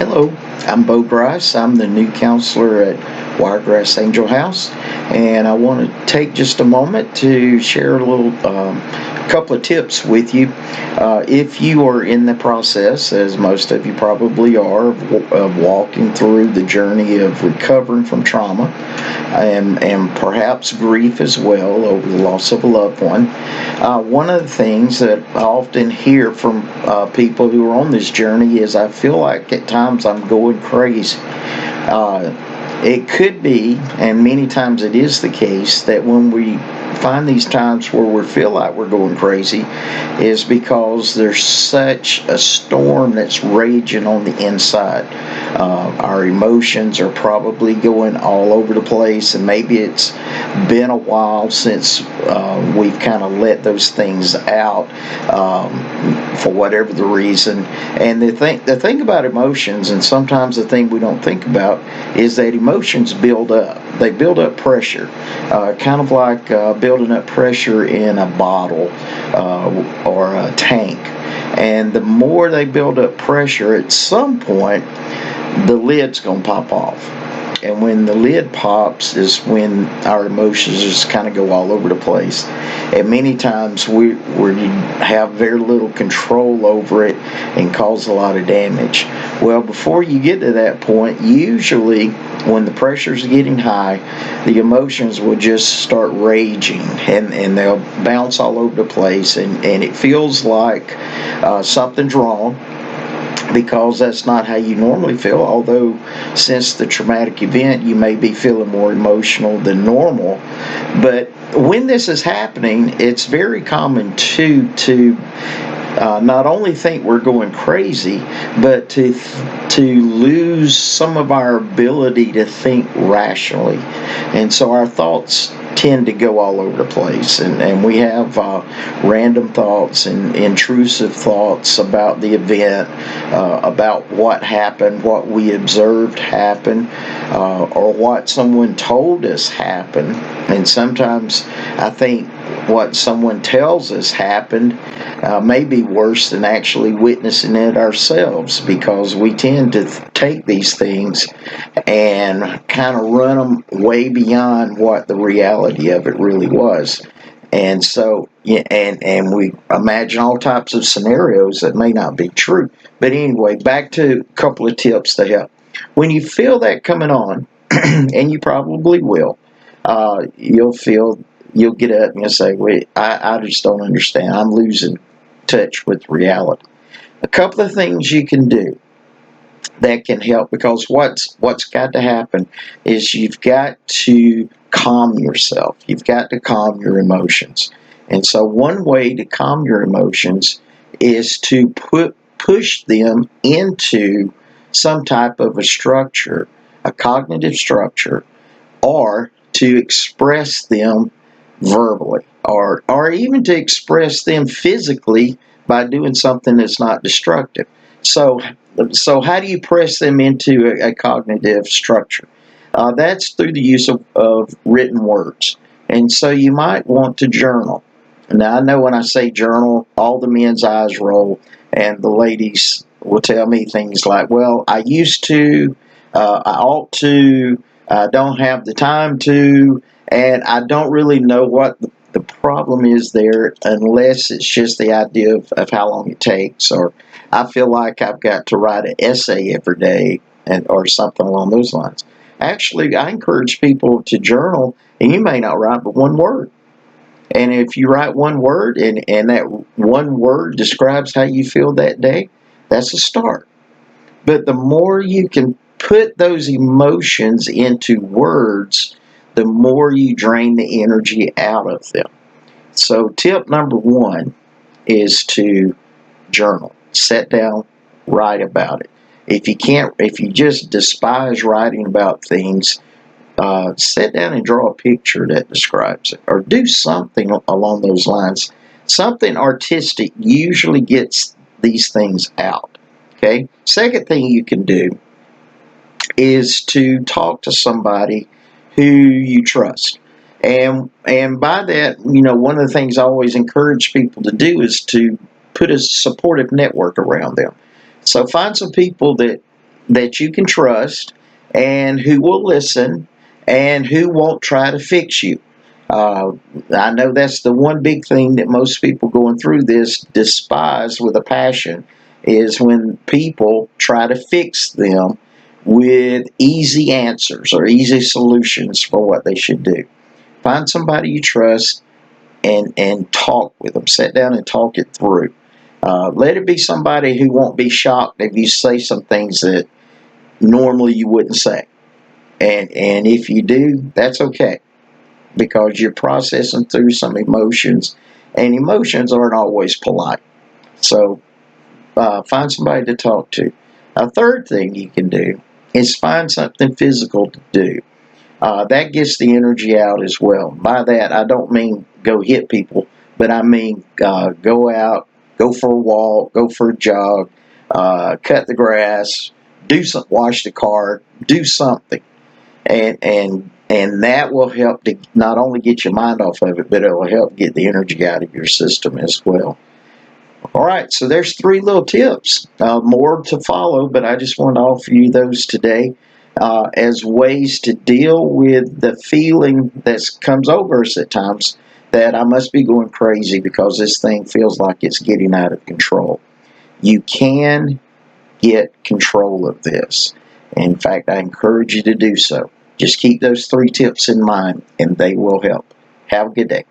Hello, I'm Bo Grice. I'm the new counselor at Wiregrass Angelhouse, and I want to take just a moment to share a little couple of tips with you. If you are in the process, as most of you probably are, of walking through the journey of recovering from trauma and perhaps grief as well over the loss of a loved one of the things that I often hear from people who are on this journey is I feel like at times I'm going crazy. It could be, and many times it is the case, that when we find these times where we feel like we're going crazy is because there's such a storm that's raging on the inside. Our emotions are probably going all over the place, and maybe it's been a while since we've kind of let those things out for whatever the reason. And the thing about emotions, and sometimes the thing we don't think about, is that emotions build up. They build up pressure, kind of like building up pressure in a bottle or a tank. And the more they build up pressure, at some point, the lid's going to pop off. And when the lid pops is when our emotions just kind of go all over the place. And many times we have very little control over it and cause a lot of damage. Well, before you get to that point, usually when the pressure's getting high, the emotions will just start raging and they'll bounce all over the place. And it feels like something's wrong, because that's not how you normally feel, although since the traumatic event you may be feeling more emotional than normal. But when this is happening, it's very common to not only think we're going crazy, but to lose some of our ability to think rationally. And so our thoughts tend to go all over the place, and we have random thoughts and intrusive thoughts about the event, about what happened, what we observed happen, or what someone told us happened. And sometimes I think what someone tells us happened may be worse than actually witnessing it ourselves, because we tend to take these things and kind of run them way beyond what the reality of it really was. And so, yeah, and we imagine all types of scenarios that may not be true. But anyway, back to a couple of tips to help. When you feel that coming on, and you probably will, you'll get up and you'll say, wait, I just don't understand. I'm losing touch with reality. A couple of things you can do that can help, because what's got to happen is you've got to calm yourself. You've got to calm your emotions. And so one way to calm your emotions is to push them into some type of a structure, a cognitive structure, or to express them verbally, or even to express them physically by doing something that's not destructive. So how do you press them into a cognitive structure? That's through the use of written words. And so you might want to journal. Now, I know when I say journal, all the men's eyes roll, and the ladies will tell me things like, well, I used to, I ought to, I don't have the time to, and I don't really know what the problem is there, unless it's just the idea of how long it takes, or I feel like I've got to write an essay every day, or something along those lines. Actually, I encourage people to journal, and you may not write but one word. And if you write one word, and that one word describes how you feel that day, that's a start. But the more you can put those emotions into words, the more you drain the energy out of them. So tip number one is to journal. Sit down, write about it. If you just despise writing about things, sit down and draw a picture that describes it, or do something along those lines. Something artistic usually gets these things out. Okay. Second thing you can do is to talk to somebody who you trust. And by that, one of the things I always encourage people to do is to put a supportive network around them. So find some people that that you can trust and who will listen and who won't try to fix you. Uh, I know that's the one big thing that most people going through this despise with a passion is when people try to fix them with easy answers or easy solutions for what they should do. Find somebody you trust and talk with them. Sit down and talk it through. Let it be somebody who won't be shocked if you say some things that normally you wouldn't say. And if you do, that's okay because you're processing through some emotions, and emotions aren't always polite. So find somebody to talk to. A third thing you can do is find something physical to do. That gets the energy out as well. By that, I don't mean go hit people, but I mean go out, go for a walk, go for a jog, cut the grass, do some, wash the car, do something, and that will help to not only get your mind off of it, but it will help get the energy out of your system as well. All right, so there's three little tips. More to follow, but I just wanted to offer you those today as ways to deal with the feeling that comes over us at times that I must be going crazy because this thing feels like it's getting out of control. You can get control of this. In fact, I encourage you to do so. Just keep those three tips in mind, and they will help. Have a good day.